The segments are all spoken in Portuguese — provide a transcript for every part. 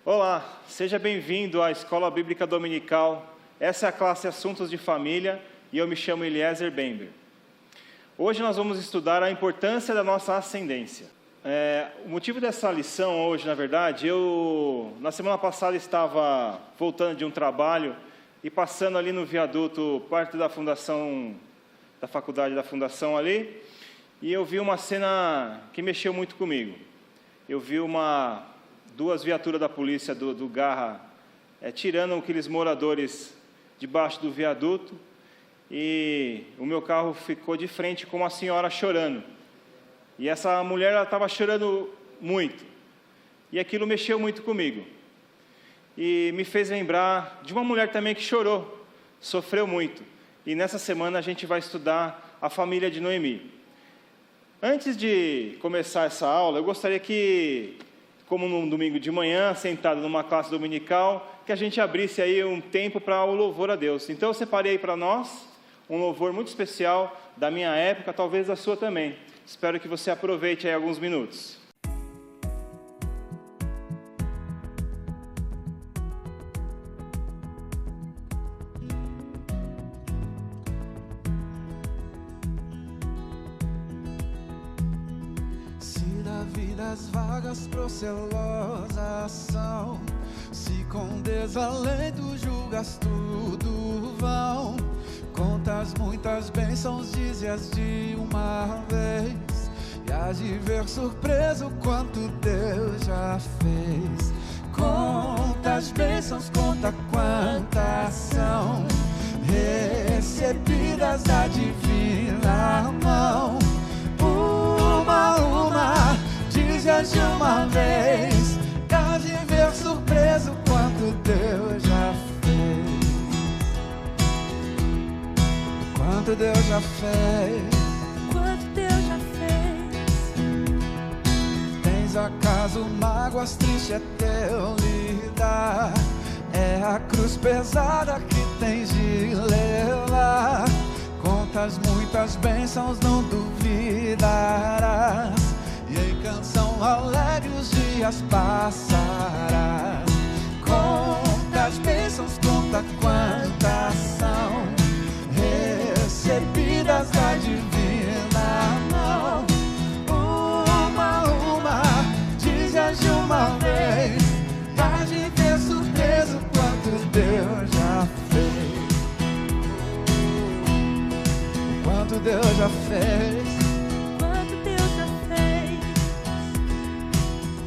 Olá, seja bem-vindo à Escola Bíblica Dominical. Essa é a classe Assuntos de Família e eu me chamo Eliezer Bember. Hoje nós vamos estudar a importância da nossa ascendência. O motivo dessa lição hoje, na verdade, na semana passada estava voltando de um trabalho e passando ali no viaduto, parte da fundação, da faculdade da fundação ali, e eu vi uma cena que mexeu muito comigo. Eu vi duas viaturas da polícia do Garra tirando aqueles moradores debaixo do viaduto, e o meu carro ficou de frente com uma senhora chorando. E essa mulher estava chorando muito, e aquilo mexeu muito comigo. E me fez lembrar de uma mulher também que chorou, sofreu muito. E nessa semana a gente vai estudar a família de Noemi. Antes de começar essa aula, eu gostaria que, como num domingo de manhã, sentado numa classe dominical, que a gente abrisse aí um tempo para o louvor a Deus. Então eu separei para nós um louvor muito especial da minha época, talvez da sua também. Espero que você aproveite aí alguns minutos. Se da vida as vagas procelosas são, se com desalento julgas tudo vão, contas muitas bênçãos, dize-as de uma vez, e hás de ver surpreso quanto Deus já fez. Conta as bênçãos, conta quantas são, recebidas da divina mão. Uma, dize-as de uma vez, e hás de ver surpreso quanto Deus já fez. Quanto Deus já fez, quanto Deus já fez. Tens acaso mágoas, triste é teu lidar, é a cruz pesada que tens de levar. Contas muitas bênçãos, não duvidarás, e em canção alegre os dias passarás. Conta as bênçãos, conta quantas são, recebidas da divina mão. Uma, dize-as de uma vez, hás de ter surpreso quanto Deus já fez. Quanto Deus já fez, Quanto Deus já fez.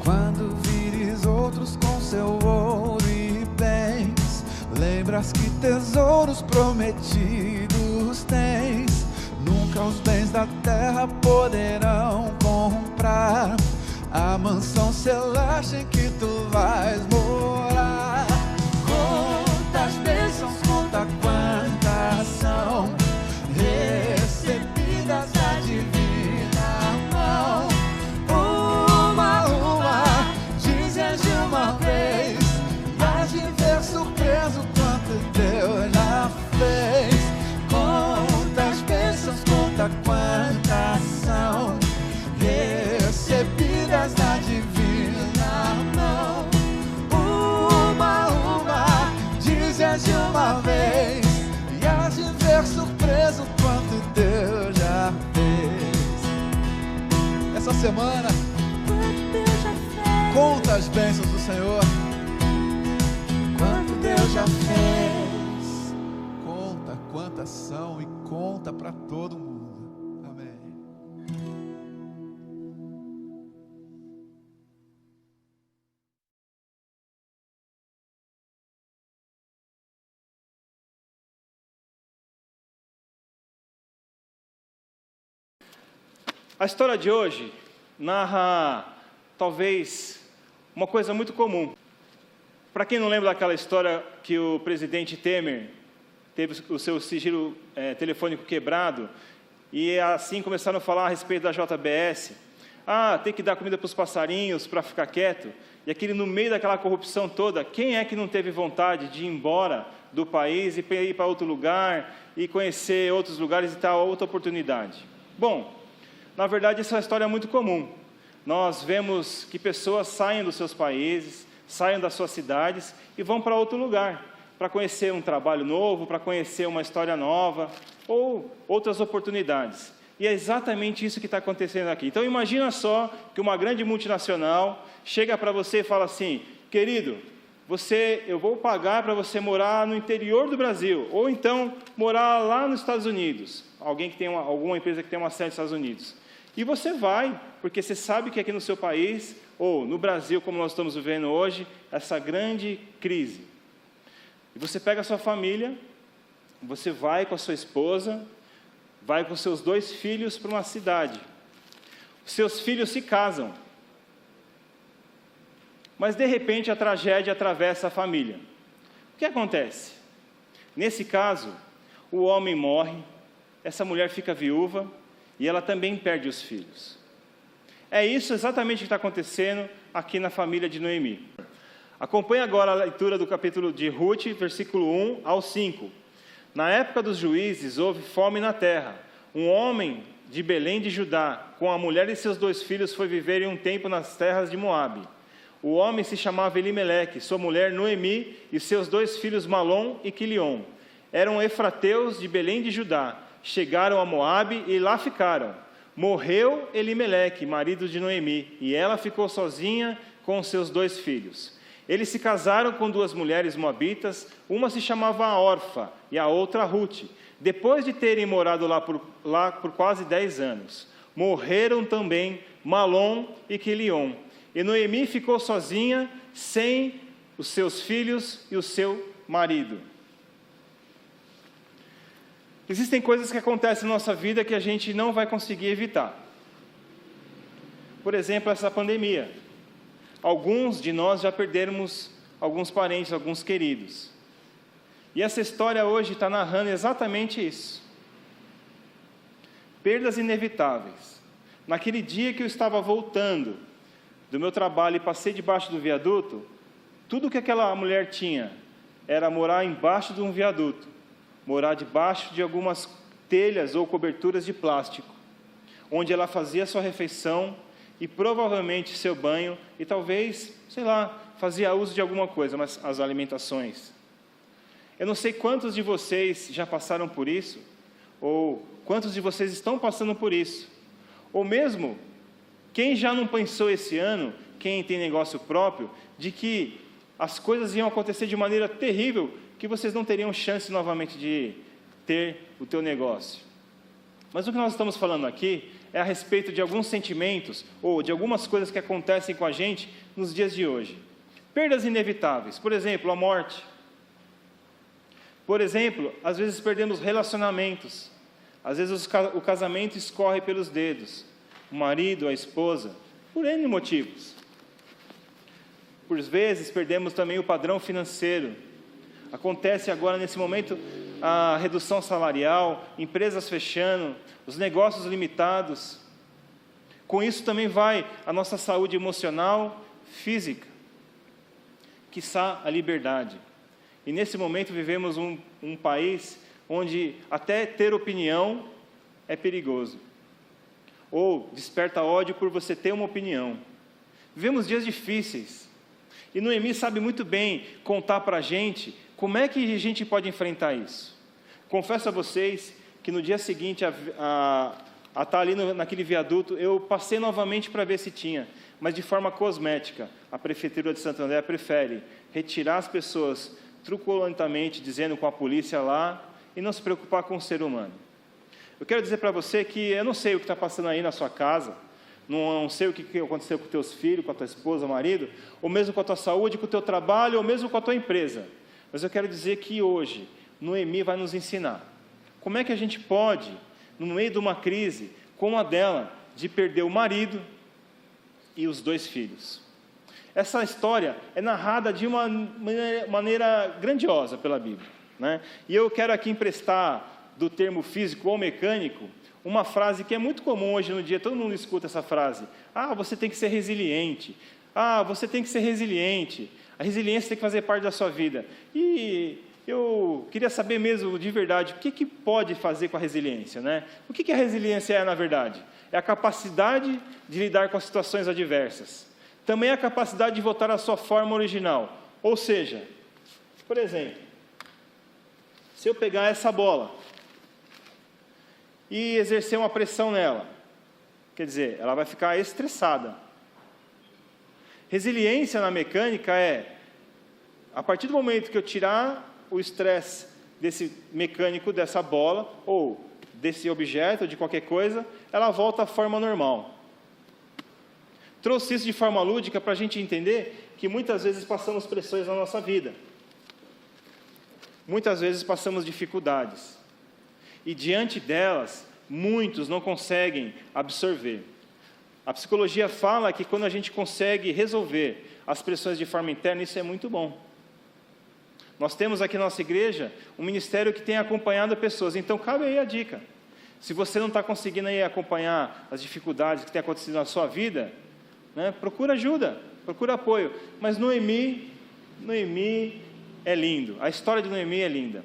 quando vires outros com seu ouro e bens, lembras que tesouros prometidos tens. Nunca os bens da terra poderão comprar a mansão celeste em que tu vais morar. Conta as bênçãos, conta quantas são, recebidas da divina mão. Uma, dize-as de uma vez, e hás de ver surpreso quanto Deus já fez. Conta as bênçãos, conta quantas são, recebidas da divina mão. Uma, dize-as de uma vez, e hás de ver surpreso quanto Deus já fez. Essa semana, Quanto Deus já fez. conta as bênçãos do Senhor. Quanto Deus já fez. Conta quantas são e conta para todo mundo. Amém. A história de hoje narra, talvez, uma coisa muito comum. Para quem não lembra daquela história que o presidente Temer teve o seu sigilo telefônico quebrado, e assim começaram a falar a respeito da JBS. Tem que dar comida para os passarinhos para ficar quieto. E aquele, no meio daquela corrupção toda, quem é que não teve vontade de ir embora do país e ir para outro lugar e conhecer outros lugares e ter outra oportunidade? Bom, na verdade, essa é uma história muito comum. Nós vemos que pessoas saem dos seus países, saiam das suas cidades e vão para outro lugar, para conhecer um trabalho novo, para conhecer uma história nova, ou outras oportunidades. E é exatamente isso que está acontecendo aqui. Então imagina só que uma grande multinacional chega para você e fala assim: querido, eu vou pagar para você morar no interior do Brasil, ou então morar lá nos Estados Unidos, alguém que tem alguma empresa que tem uma sede nos Estados Unidos. E você vai, porque você sabe que aqui no seu país, ou no Brasil, como nós estamos vivendo hoje, essa grande crise. E você pega a sua família, você vai com a sua esposa, vai com seus 2 filhos para uma cidade. Os seus filhos se casam. Mas, de repente, a tragédia atravessa a família. O que acontece? Nesse caso, o homem morre, essa mulher fica viúva e ela também perde os filhos. É isso exatamente o que está acontecendo aqui na família de Noemi. Acompanhe agora a leitura do capítulo de Ruth, versículo 1 ao 5. Na época dos juízes, houve fome na terra. Um homem de Belém de Judá, com a mulher e seus 2 filhos, foi viver em um tempo nas terras de Moabe. O homem se chamava Elimeleque, sua mulher Noemi e seus 2 filhos Malom e Quilion. Eram efrateus de Belém de Judá. Chegaram a Moabe e lá ficaram. Morreu Elimeleque, marido de Noemi, e ela ficou sozinha com seus 2 filhos. Eles se casaram com 2 mulheres moabitas, uma se chamava Orfa e a outra Ruth. Depois de terem morado lá por quase 10 anos, morreram também Malom e Quilion. E Noemi ficou sozinha, sem os seus filhos e o seu marido. Existem coisas que acontecem na nossa vida que a gente não vai conseguir evitar. Por exemplo, essa pandemia. Alguns de nós já perdemos alguns parentes, alguns queridos. E essa história hoje está narrando exatamente isso. Perdas inevitáveis. Naquele dia que eu estava voltando do meu trabalho e passei debaixo do viaduto, tudo que aquela mulher tinha era morar embaixo de um viaduto, morar debaixo de algumas telhas ou coberturas de plástico, onde ela fazia sua refeição e provavelmente seu banho e talvez, fazia uso de alguma coisa, mas as alimentações. Eu não sei quantos de vocês já passaram por isso, ou quantos de vocês estão passando por isso, ou mesmo quem já não pensou esse ano, quem tem negócio próprio, de que as coisas iam acontecer de maneira terrível, que vocês não teriam chance novamente de ter o teu negócio. Mas o que nós estamos falando aqui é a respeito de alguns sentimentos, ou de algumas coisas que acontecem com a gente nos dias de hoje. Perdas inevitáveis, por exemplo, a morte. Por exemplo, às vezes perdemos relacionamentos, às vezes o casamento escorre pelos dedos, o marido, a esposa, por N motivos. Por vezes perdemos também o padrão financeiro. Acontece agora nesse momento a redução salarial, empresas fechando, os negócios limitados. Com isso também vai a nossa saúde emocional, física, quiçá a liberdade. E nesse momento vivemos um país onde até ter opinião é perigoso. Ou desperta ódio por você ter uma opinião. Vivemos dias difíceis. E Noemi sabe muito bem contar para a gente como é que a gente pode enfrentar isso. Confesso a vocês que no dia seguinte a estar ali naquele viaduto, eu passei novamente para ver se tinha, mas de forma cosmética. A Prefeitura de Santo André prefere retirar as pessoas truculentamente, dizendo com a polícia lá, e não se preocupar com o ser humano. Eu quero dizer para você que eu não sei o que está passando aí na sua casa, não sei o que aconteceu com os teus filhos, com a tua esposa, marido, ou mesmo com a tua saúde, com o teu trabalho, ou mesmo com a tua empresa. Mas eu quero dizer que hoje, Noemi vai nos ensinar como é que a gente pode, no meio de uma crise como a dela, de perder o marido e os 2 filhos. Essa história é narrada de uma maneira grandiosa pela Bíblia, né? E eu quero aqui emprestar do termo físico ou mecânico uma frase que é muito comum hoje no dia, todo mundo escuta essa frase: você tem que ser resiliente, você tem que ser resiliente, a resiliência tem que fazer parte da sua vida. E eu queria saber mesmo, de verdade, o que pode fazer com a resiliência, né? O que a resiliência é, na verdade? É a capacidade de lidar com as situações adversas. também a capacidade de voltar à sua forma original. Ou seja, por exemplo, se eu pegar essa bola e exercer uma pressão nela, quer dizer, ela vai ficar estressada. Resiliência na mecânica é, a partir do momento que eu tirar o estresse desse mecânico, dessa bola, ou desse objeto, ou de qualquer coisa, ela volta à forma normal. Trouxe isso de forma lúdica para a gente entender que muitas vezes passamos pressões na nossa vida. Muitas vezes passamos dificuldades. E diante delas, muitos não conseguem absorver. A psicologia fala que quando a gente consegue resolver as pressões de forma interna, isso é muito bom. Nós temos aqui na nossa igreja um ministério que tem acompanhado pessoas. Então, cabe aí a dica. Se você não está conseguindo aí acompanhar as dificuldades que têm acontecido na sua vida, né, procura ajuda, procura apoio. Mas Noemi é lindo. A história de Noemi é linda.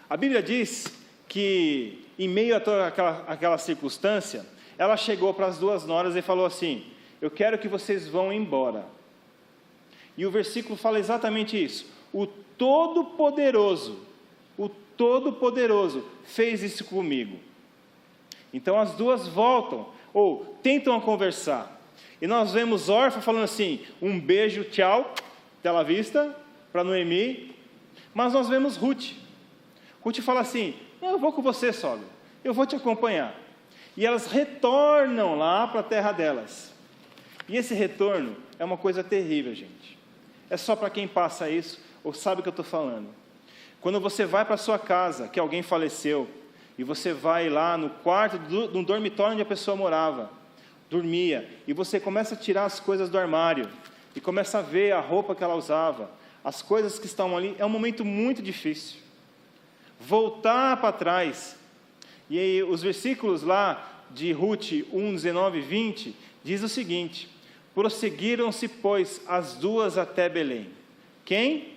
A Bíblia diz que, em meio a toda aquela circunstância, ela chegou para as duas noras e falou assim: eu quero que vocês vão embora. E o versículo fala exatamente isso. O Todo-Poderoso fez isso comigo. Então as duas voltam, ou tentam conversar. E nós vemos Orfa falando assim, um beijo, tchau, tela vista, para Noemi. Mas nós vemos Ruth. Ruth fala assim, eu vou com você, sogra, eu vou te acompanhar. E elas retornam lá para a terra delas. E esse retorno é uma coisa terrível, gente. É só para quem passa isso, ou sabe o que eu estou falando. Quando você vai para a sua casa, que alguém faleceu, e você vai lá no quarto, no dormitório onde a pessoa morava, dormia, e você começa a tirar as coisas do armário, e começa a ver a roupa que ela usava, as coisas que estão ali, é um momento muito difícil. Voltar para trás. E aí, os versículos lá de Ruth 1, 19 e 20, diz o seguinte: prosseguiram-se, pois, as duas até Belém. Quem?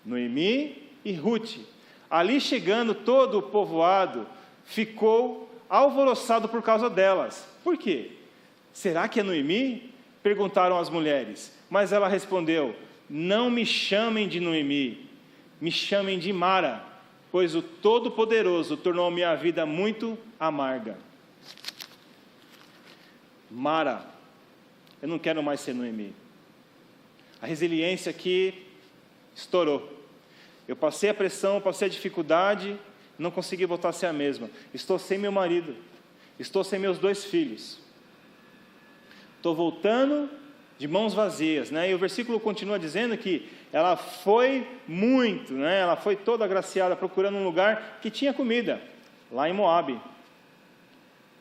Noemi e Ruth. Ali chegando, todo o povoado ficou alvoroçado por causa delas. Por quê? Será que é Noemi? Perguntaram as mulheres. Mas ela respondeu: não me chamem de Noemi, me chamem de Mara, pois o Todo-Poderoso tornou minha vida muito amarga. Mara, eu não quero mais ser Noemi. A resiliência aqui estourou. Eu passei a pressão, passei a dificuldade, não consegui voltar a ser a mesma. Estou sem meu marido, estou sem meus 2 filhos. Estou voltando de mãos vazias, né? E o versículo continua dizendo que ela foi muito, né? Ela foi toda agraciada procurando um lugar que tinha comida, lá em Moabe.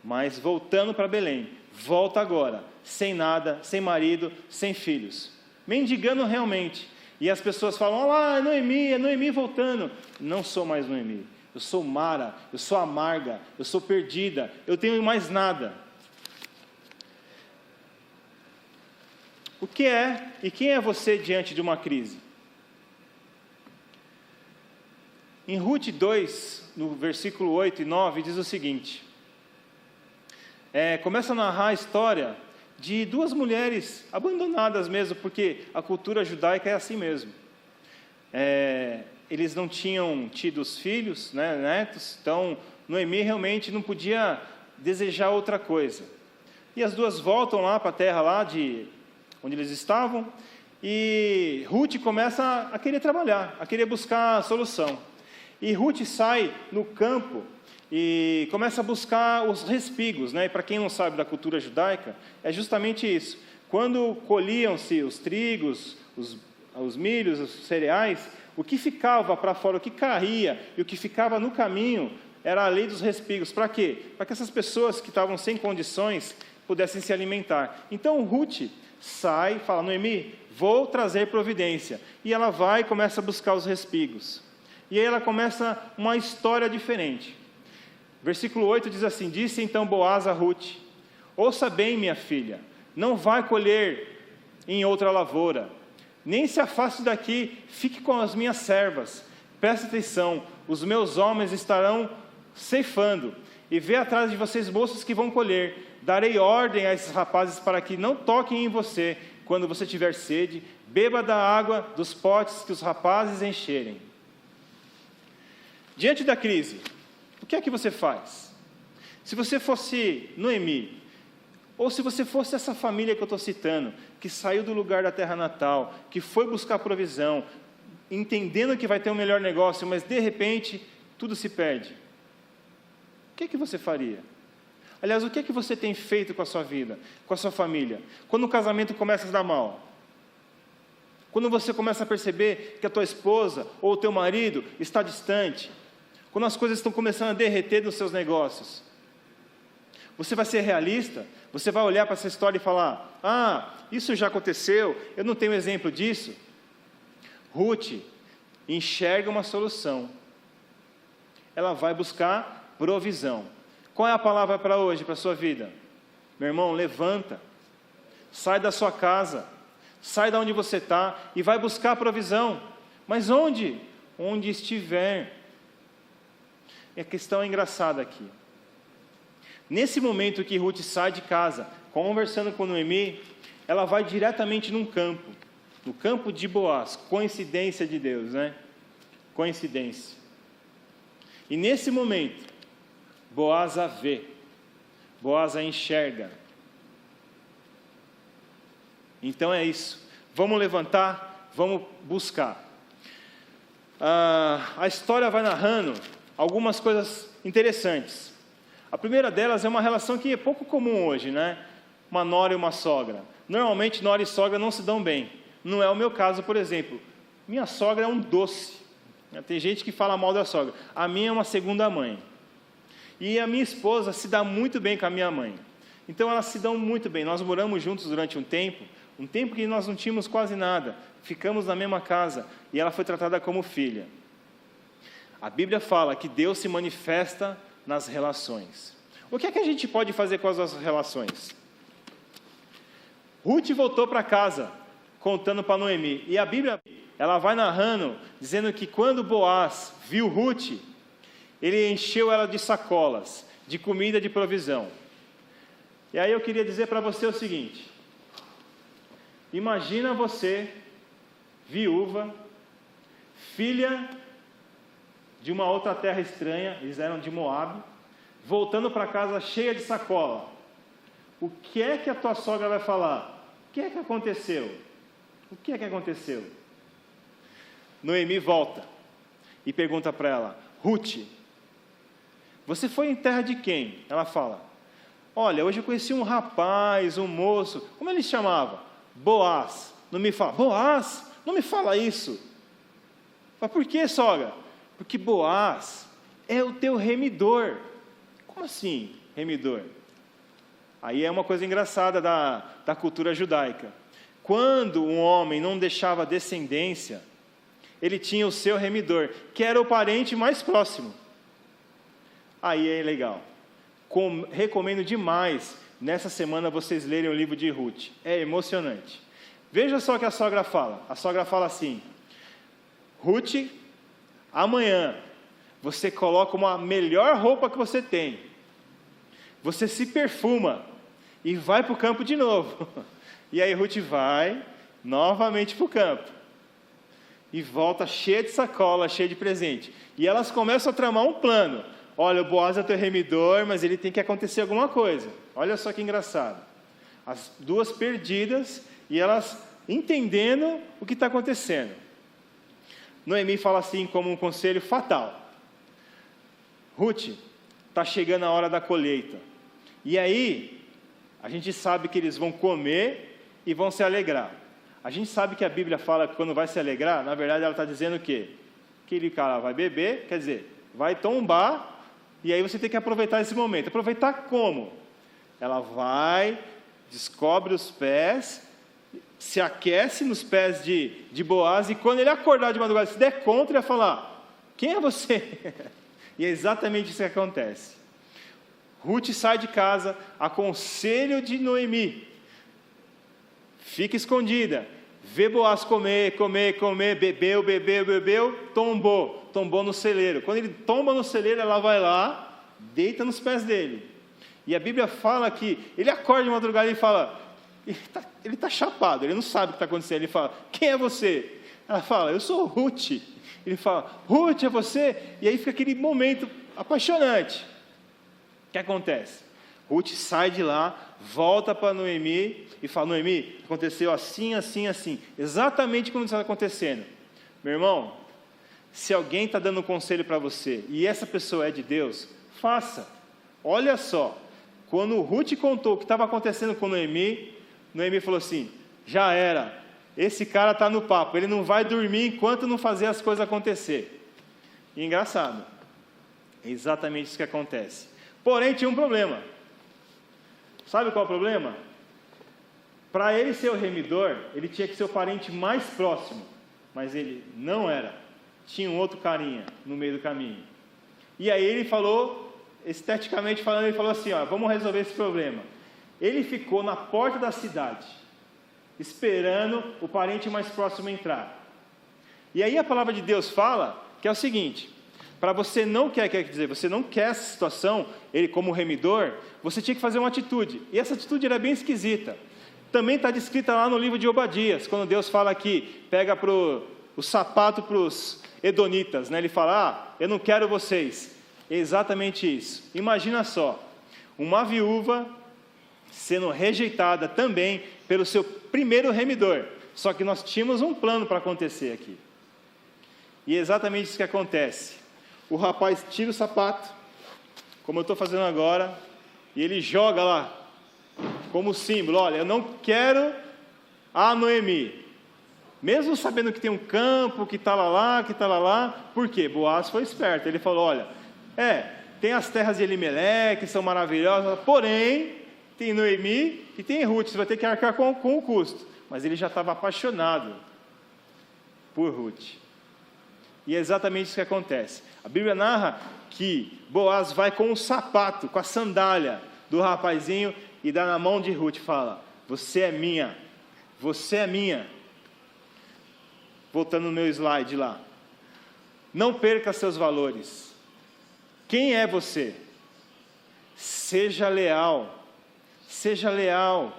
Mas voltando para Belém, volta agora, sem nada, sem marido, sem filhos, mendigando realmente. E as pessoas falam: olha lá, é Noemi voltando. Não sou mais Noemi, eu sou Mara, eu sou amarga, eu sou perdida, eu tenho mais nada. O que é e quem é você diante de uma crise? Em Ruth 2, no versículo 8 e 9, diz o seguinte: começa a narrar a história de 2 mulheres abandonadas mesmo, porque a cultura judaica é assim mesmo. Eles não tinham tido os filhos, né, netos, então Noemi realmente não podia desejar outra coisa. E as 2 voltam lá para a terra lá de onde eles estavam, e Ruth começa a querer trabalhar, a querer buscar a solução. E Ruth sai no campo e começa a buscar os respigos, né? E para quem não sabe da cultura judaica, é justamente isso. Quando colhiam-se os trigos, os milhos, os cereais, o que ficava para fora, o que caía e o que ficava no caminho, era a lei dos respigos. Para quê? Para que essas pessoas que estavam sem condições pudessem se alimentar. Então Ruth sai e fala: Noemi, vou trazer providência. E ela vai e começa a buscar os respigos. E aí ela começa uma história diferente. Versículo 8 diz assim: disse então Boaz a Ruth: ouça bem, minha filha, não vai colher em outra lavoura, nem se afaste daqui, fique com as minhas servas. Preste atenção, os meus homens estarão ceifando, e vê atrás de vocês moços que vão colher. darei ordem a esses rapazes para que não toquem em você quando você tiver sede, beba da água dos potes que os rapazes encherem. Diante da crise, o que é que você faz? Se você fosse Noemi, ou se você fosse essa família que eu estou citando, que saiu do lugar da terra natal, que foi buscar provisão, entendendo que vai ter um melhor negócio, mas de repente tudo se perde. O que é que você faria? Aliás, o que é que você tem feito com a sua vida, com a sua família? Quando o casamento começa a dar mal, quando você começa a perceber que a tua esposa ou o teu marido está distante, quando as coisas estão começando a derreter nos seus negócios, você vai ser realista? Você vai olhar para essa história e falar: ah, isso já aconteceu, eu não tenho exemplo disso? Ruth enxerga uma solução. Ela vai buscar provisão. Qual é a palavra para hoje, para a sua vida? Meu irmão, levanta, sai da sua casa, sai da onde você está e vai buscar provisão. Mas onde? Onde estiver. E a questão é engraçada aqui. Nesse momento que Ruth sai de casa, conversando com Noemi, ela vai diretamente num campo, no campo de Boaz. Coincidência de Deus, né? Coincidência. E nesse momento, Boaz a vê, Boaz a enxerga. Então é isso, vamos levantar, vamos buscar. A história vai narrando algumas coisas interessantes. A primeira delas é uma relação que é pouco comum hoje, né? Uma nora e uma sogra. Normalmente nora e sogra não se dão bem. Não é o meu caso, por exemplo. Minha sogra é um doce. Tem gente que fala mal da sogra. A minha é uma segunda mãe. E a minha esposa se dá muito bem com a minha mãe. Então elas se dão muito bem. Nós moramos juntos durante um tempo que nós não tínhamos quase nada. Ficamos na mesma casa e ela foi tratada como filha. A Bíblia fala que Deus se manifesta nas relações. O que é que a gente pode fazer com as nossas relações? Ruth voltou para casa, contando para Noemi. E a Bíblia, ela vai narrando, dizendo que quando Boaz viu Ruth, ele encheu ela de sacolas, de comida, de provisão. E aí eu queria dizer para você o seguinte: imagina você, viúva, filha de uma outra terra estranha, eles eram de Moabe, voltando para casa cheia de sacola. O que é que a tua sogra vai falar? O que é que aconteceu? O que é que aconteceu? Noemi volta e pergunta para ela: Ruth, você foi em terra de quem? Ela fala: olha, hoje eu conheci um rapaz, um moço, como ele se chamava? Boaz. Não me fala, Boaz? Não me fala isso. Mas por que, sogra? Porque Boaz é o teu remidor. Como assim, remidor? Aí é uma coisa engraçada da cultura judaica. Quando um homem não deixava descendência, ele tinha o seu remidor, que era o parente mais próximo. Aí é legal. Recomendo demais, nessa semana, vocês lerem o livro de Ruth. É emocionante. Veja só o que a sogra fala. A sogra fala assim: Ruth, amanhã você coloca uma melhor roupa que você tem, você se perfuma e vai para o campo de novo. E aí Ruth vai novamente para o campo e volta cheia de sacola, cheia de presente. E elas começam a tramar um plano. Olha, o Boaz é teu remidor, mas ele tem que acontecer alguma coisa. Olha só que engraçado. As duas perdidas e elas entendendo o que está acontecendo. Noemi fala assim como um conselho fatal: Ruth, está chegando a hora da colheita. E aí, a gente sabe que eles vão comer e vão se alegrar. A gente sabe que a Bíblia fala que quando vai se alegrar, na verdade ela está dizendo o quê? Que aquele cara vai beber, quer dizer, vai tombar, e aí você tem que aproveitar esse momento. Aproveitar como? Ela vai, descobre os pés, se aquece nos pés de Boaz, e quando ele acordar de madrugada, se der conta, ele vai falar: quem é você? E é exatamente isso que acontece. Ruth sai de casa a conselho de Noemi. Fica escondida. Vê Boaz comer, bebeu, tombou no celeiro. Quando ele tomba no celeiro, ela vai lá, deita nos pés dele. E a Bíblia fala que ele acorda de madrugada e fala, ele está chapado, ele não sabe o que está acontecendo. Ele fala, quem é você? Ela fala, eu sou Ruth. Ele fala, Ruth, é você? E aí fica aquele momento apaixonante. O que acontece? Ruth sai de lá, volta para Noemi e fala, Noemi, aconteceu assim, assim, assim. Exatamente como está acontecendo. Meu irmão, se alguém está dando um conselho para você e essa pessoa é de Deus, faça. Olha só, quando Ruth contou o que estava acontecendo com Noemi falou assim, já era, esse cara está no papo, ele não vai dormir enquanto não fazer as coisas acontecer. E engraçado, é exatamente isso que acontece. Porém, tinha um problema. Sabe qual é o problema? Para ele ser o remidor, ele tinha que ser o parente mais próximo, mas ele não era. Tinha um outro carinha no meio do caminho. E aí ele falou, esteticamente falando, ele falou assim, vamos resolver esse problema. Ele ficou na porta da cidade, esperando o parente mais próximo entrar. E aí a palavra de Deus fala que é o seguinte, para você não quer dizer, você não quer essa situação, ele como remidor, você tinha que fazer uma atitude. E essa atitude era bem esquisita. Também está descrita lá no livro de Obadias, quando Deus fala que pega o sapato para os edonitas, né? Ele fala, eu não quero vocês. É exatamente isso. Imagina só, uma viúva sendo rejeitada também pelo seu primeiro remidor. Só que nós tínhamos um plano para acontecer aqui. E é exatamente isso que acontece. O rapaz tira o sapato, como eu estou fazendo agora, e ele joga lá, como símbolo, olha, eu não quero a Noemi. Mesmo sabendo que tem um campo, que está lá, por quê? Boaz foi esperto, ele falou, olha, tem as terras de Elimeleque, que são maravilhosas, porém, tem Noemi e tem Ruth, você vai ter que arcar com o custo. Mas ele já estava apaixonado por Ruth. E é exatamente isso que acontece. A Bíblia narra que Boaz vai com o sapato, com a sandália do rapazinho e dá na mão de Ruth e fala, você é minha, você é minha. Voltando no meu slide lá. Não perca seus valores. Quem é você? Seja leal. Seja leal.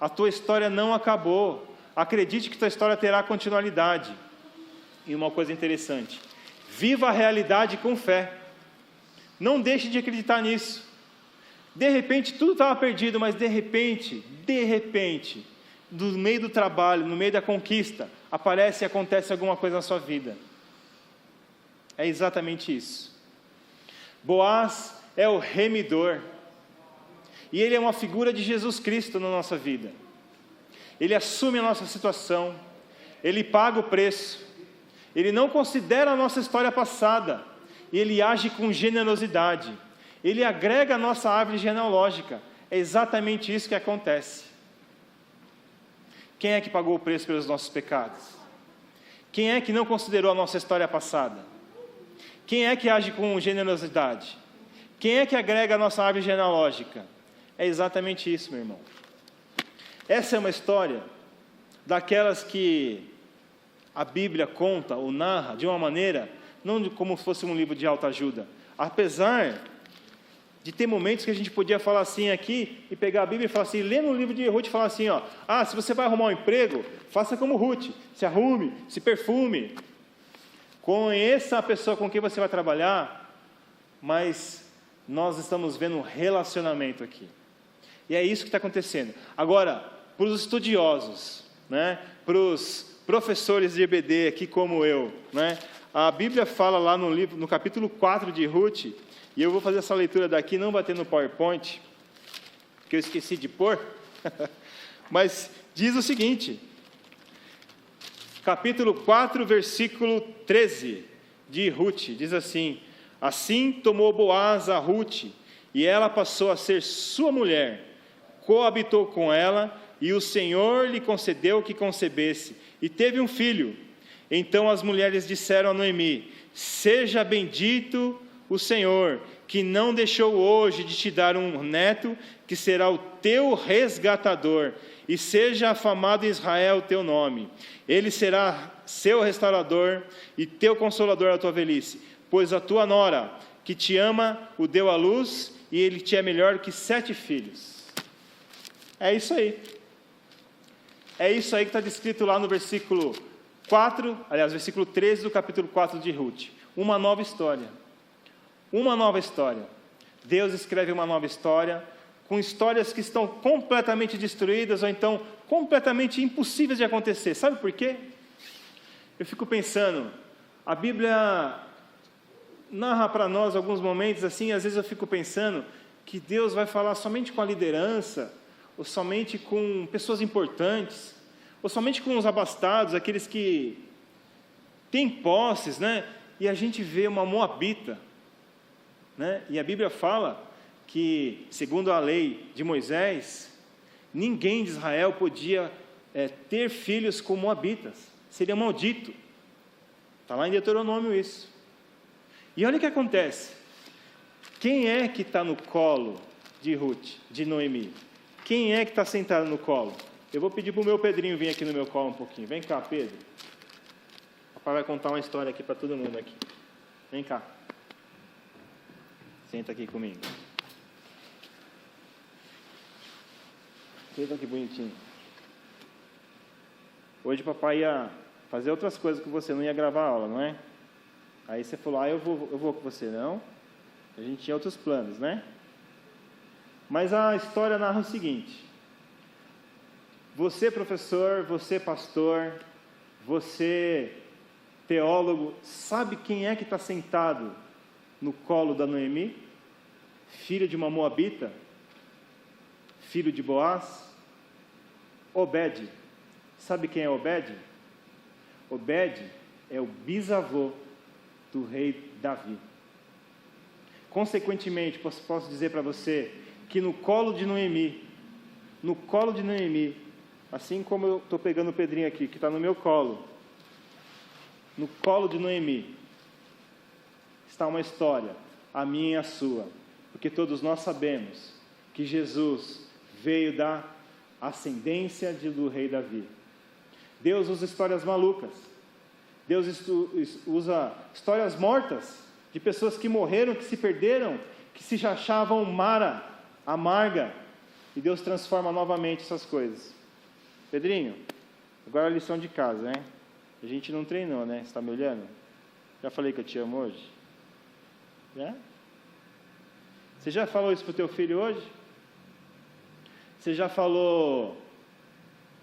A tua história não acabou. Acredite que tua história terá continuidade. E uma coisa interessante. Viva a realidade com fé. Não deixe de acreditar nisso. De repente, tudo estava perdido, mas de repente, no meio do trabalho, no meio da conquista, aparece e acontece alguma coisa na sua vida. É exatamente isso. Boaz é o remidor. E ele é uma figura de Jesus Cristo na nossa vida. Ele assume a nossa situação. Ele paga o preço. Ele não considera a nossa história passada. E ele age com generosidade. Ele agrega a nossa árvore genealógica. É exatamente isso que acontece. Quem é que pagou o preço pelos nossos pecados? Quem é que não considerou a nossa história passada? Quem é que age com generosidade? Quem é que agrega a nossa árvore genealógica? É exatamente isso, meu irmão. Essa é uma história daquelas que a Bíblia conta ou narra de uma maneira, não como se fosse um livro de autoajuda. Apesar de ter momentos que a gente podia falar assim aqui, e pegar a Bíblia e falar assim, lê no livro de Ruth e falar assim, se você vai arrumar um emprego, faça como Ruth, se arrume, se perfume, conheça a pessoa com quem você vai trabalhar, mas nós estamos vendo um relacionamento aqui. E é isso que está acontecendo. Agora, para os estudiosos, né, para os professores de EBD aqui como eu, né, a Bíblia fala lá no livro, no capítulo 4 de Ruth, e eu vou fazer essa leitura daqui, não vai ter no PowerPoint, que eu esqueci de pôr, mas diz o seguinte, capítulo 4, versículo 13 de Ruth, diz assim, assim tomou Boaz a Ruth, e ela passou a ser sua mulher, coabitou com ela, e o Senhor lhe concedeu que concebesse, e teve um filho. Então as mulheres disseram a Noemi, seja bendito o Senhor, que não deixou hoje de te dar um neto, que será o teu resgatador, e seja afamado em Israel o teu nome. Ele será seu restaurador e teu consolador à tua velhice, pois a tua nora, que te ama, o deu à luz, e ele tinha melhor que 7 filhos. É isso aí. É isso aí que está descrito lá no versículo 4, aliás, versículo 13 do capítulo 4 de Ruth. Uma nova história. Uma nova história. Deus escreve uma nova história, com histórias que estão completamente destruídas, ou então completamente impossíveis de acontecer. Sabe por quê? Eu fico pensando, a Bíblia narra para nós alguns momentos assim, às vezes eu fico pensando que Deus vai falar somente com a liderança, ou somente com pessoas importantes, ou somente com os abastados, aqueles que têm posses, né? E a gente vê uma moabita, né? E a Bíblia fala que, segundo a lei de Moisés, ninguém de Israel podia ter filhos com moabitas, seria maldito. Está lá em Deuteronômio isso. E olha o que acontece. Quem é que está no colo de Ruth, de Noemi? Quem é que está sentado no colo? Eu vou pedir para o meu Pedrinho vir aqui no meu colo um pouquinho. Vem cá, Pedro. O papai vai contar uma história aqui para todo mundo aqui. Vem cá. Senta aqui comigo. Senta aqui bonitinho. Hoje o papai ia fazer outras coisas com você, não ia gravar a aula, não é? Aí você falou, eu vou com você, não? A gente tinha outros planos, né? Mas a história narra o seguinte: você professor, você pastor, você teólogo, sabe quem é que está sentado no colo da Noemi? Filho de uma moabita? Filho de Boaz? Obed. Sabe quem é Obed? Obed é o bisavô do rei Davi. Consequentemente, posso dizer para você que no colo de Noemi, assim como eu estou pegando o Pedrinho aqui, que está no meu colo, no colo de Noemi, está uma história, a minha e a sua, porque todos nós sabemos que Jesus veio da ascendência do rei Davi. Deus usa histórias malucas, Deus usa histórias mortas, de pessoas que morreram, que se perderam, que se achavam amarga, e Deus transforma novamente essas coisas. Pedrinho, agora a lição de casa, né? A gente não treinou, né? Você está me olhando? Já falei que eu te amo hoje? Já? Você já falou isso para o teu filho hoje? Você já falou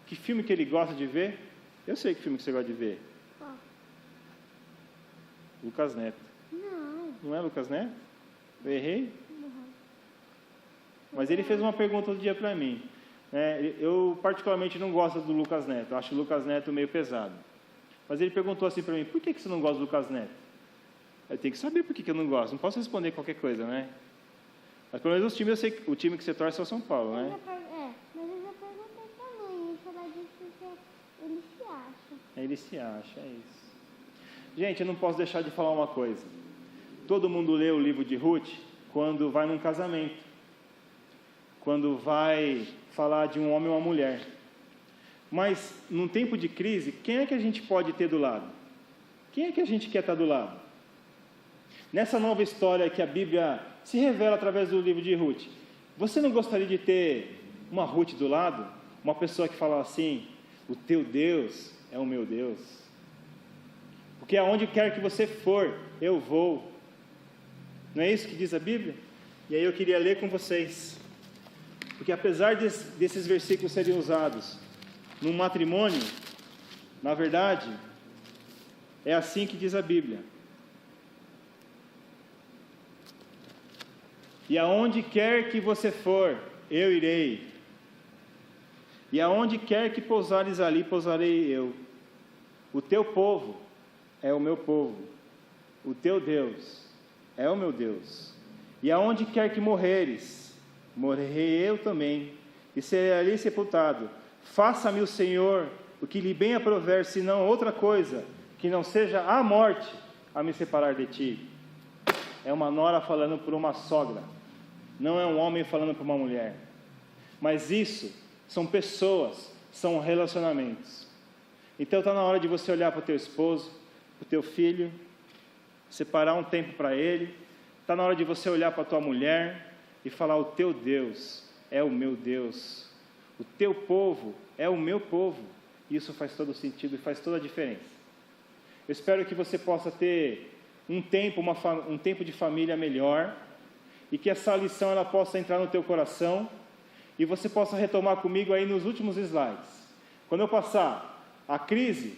que filme que ele gosta de ver? Eu sei que filme que você gosta de ver. Lucas Neto. Não é Lucas Neto? Eu errei? Mas ele fez uma pergunta outro dia para mim. Eu particularmente não gosto do Lucas Neto. Eu acho o Lucas Neto meio pesado. Mas ele perguntou assim para mim: por que você não gosta do Lucas Neto? Eu tenho que saber por que eu não gosto. Não posso responder qualquer coisa, né? Mas pelo menos eu sei que o time que você torce é o São Paulo, né? Mas eu já perguntei pra mãe, se ela disse que ele se acha. Ele se acha, é isso. Gente, eu não posso deixar de falar uma coisa. Todo mundo lê o livro de Ruth quando vai num casamento, quando vai falar de um homem ou uma mulher. Mas, num tempo de crise, quem é que a gente pode ter do lado? Quem é que a gente quer estar do lado? Nessa nova história que a Bíblia se revela através do livro de Ruth, você não gostaria de ter uma Ruth do lado? Uma pessoa que fala assim: o teu Deus é o meu Deus. Porque aonde quer que você for, eu vou. Não é isso que diz a Bíblia? E aí eu queria ler com vocês. Porque apesar desses versículos serem usados num matrimônio, na verdade, é assim que diz a Bíblia. E aonde quer que você for, eu irei. E aonde quer que pousares ali, pousarei eu. O teu povo é o meu povo. O teu Deus é o meu Deus. E aonde quer que morreres, morrerei eu também, e serei ali sepultado. Faça-me o Senhor o que lhe bem aprover, senão outra coisa, que não seja a morte a me separar de ti. É uma nora falando por uma sogra, não é um homem falando por uma mulher. Mas isso são pessoas, são relacionamentos. Então está na hora de você olhar para o teu esposo, para o teu filho, separar um tempo para ele. Está na hora de você olhar para a tua mulher e falar: o teu Deus é o meu Deus, o teu povo é o meu povo. Isso faz todo sentido e faz toda a diferença. Eu espero que você possa ter um tempo de família melhor, e que essa lição ela possa entrar no teu coração, e você possa retomar comigo aí nos últimos slides. Quando eu passar a crise,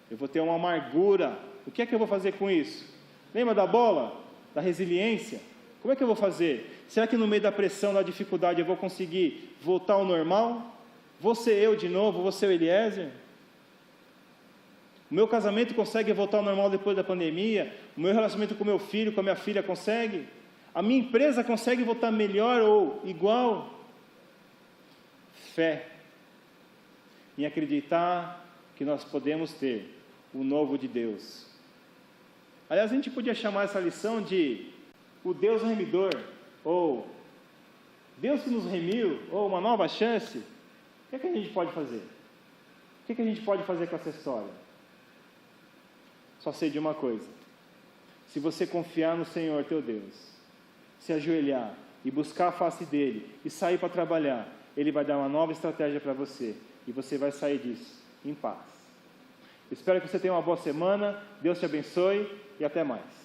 eu vou ter uma amargura. O que é que eu vou fazer com isso? Lembra da bola? Da resiliência? Como é que eu vou fazer? Será que no meio da pressão, da dificuldade, eu vou conseguir voltar ao normal? Vou ser eu de novo? Vou ser o Eliezer? O meu casamento consegue voltar ao normal depois da pandemia? O meu relacionamento com meu filho, com a minha filha consegue? A minha empresa consegue voltar melhor ou igual? Fé em acreditar que nós podemos ter o novo de Deus. Aliás, a gente podia chamar essa lição de o Deus remidor, ou Deus que nos remiu, ou uma nova chance. O que é que a gente pode fazer? O que é que a gente pode fazer com essa história? Só sei de uma coisa: se você confiar no Senhor teu Deus, se ajoelhar e buscar a face dele e sair para trabalhar, ele vai dar uma nova estratégia para você, e você vai sair disso em paz. Espero que você tenha uma boa semana, Deus te abençoe e até mais.